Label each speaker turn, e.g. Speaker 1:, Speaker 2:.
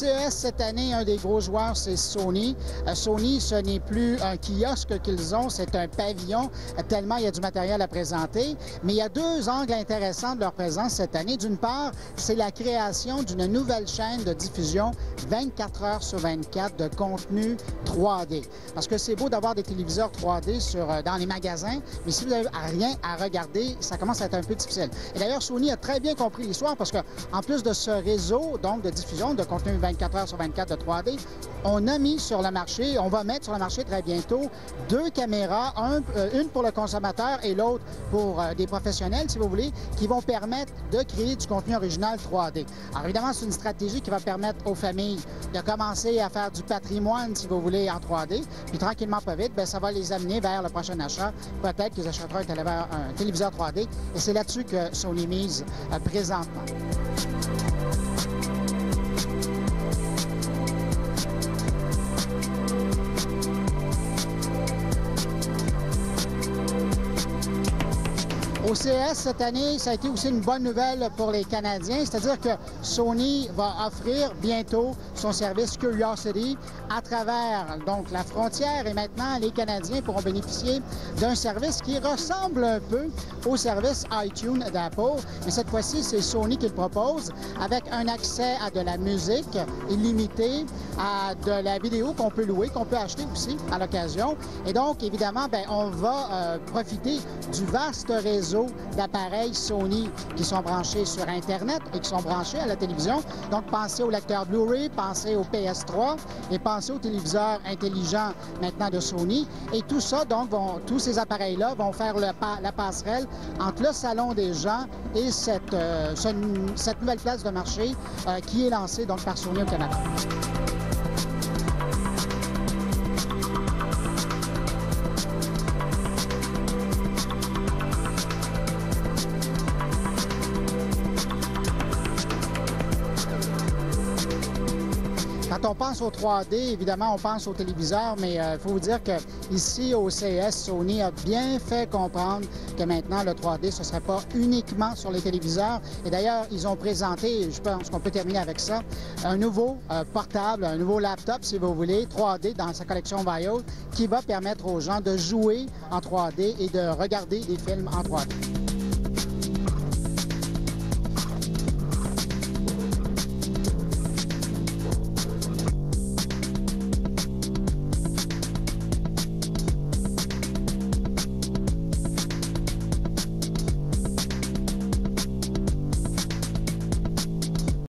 Speaker 1: CES cette année, un des gros joueurs, c'est Sony. Sony, ce n'est plus un kiosque qu'ils ont, c'est un pavillon, tellement il y a du matériel à présenter. Mais il y a deux angles intéressants de leur présence cette année. D'une part, c'est la création d'une nouvelle chaîne de diffusion 24 heures sur 24 de contenu 3D. Parce que c'est beau d'avoir des téléviseurs 3D dans les magasins, mais si vous n'avez rien à regarder, ça commence à être un peu difficile. Et d'ailleurs, Sony a très bien compris l'histoire parce qu'en plus de ce réseau donc, de diffusion de contenu 24 heures sur 24 de 3D, on a mis sur le marché, on va mettre sur le marché très bientôt deux caméras, une pour le consommateur et l'autre pour des professionnels, si vous voulez, qui vont permettre de créer du contenu original 3D. Alors évidemment, c'est une stratégie qui va permettre aux familles de commencer à faire du patrimoine, si vous voulez, en 3D. Puis tranquillement, pas vite, bien, ça va les amener vers le prochain achat. Peut-être qu'ils achèteront un téléviseur 3D. Et c'est là-dessus que Sony mise présentement. Au CES cette année, ça a été aussi une bonne nouvelle pour les Canadiens, c'est-à-dire que Sony va offrir bientôt son service Curiosity à travers donc la frontière et maintenant les Canadiens pourront bénéficier d'un service qui ressemble un peu au service iTunes d'Apple, mais cette fois-ci c'est Sony qui le propose avec un accès à de la musique illimité, à de la vidéo qu'on peut louer, qu'on peut acheter aussi à l'occasion. Et donc évidemment, bien, on va profiter du vaste réseau d'appareils Sony qui sont branchés sur Internet et qui sont branchés à la télévision. Donc, pensez au lecteur Blu-ray, pensez au PS3 et pensez aux téléviseurs intelligents maintenant de Sony. Et tout ça, donc, tous ces appareils-là vont faire la passerelle entre le salon des gens et cette nouvelle place de marché qui est lancée donc, par Sony au Canada. Quand on pense au 3D, évidemment, on pense au téléviseur, mais il faut vous dire qu'ici, au CES, Sony a bien fait comprendre que maintenant, le 3D, ce ne serait pas uniquement sur les téléviseurs. Et d'ailleurs, ils ont présenté, je pense qu'on peut terminer avec ça, un nouveau portable, un nouveau laptop, si vous voulez, 3D dans sa collection Vio, qui va permettre aux gens de jouer en 3D et de regarder des films en 3D.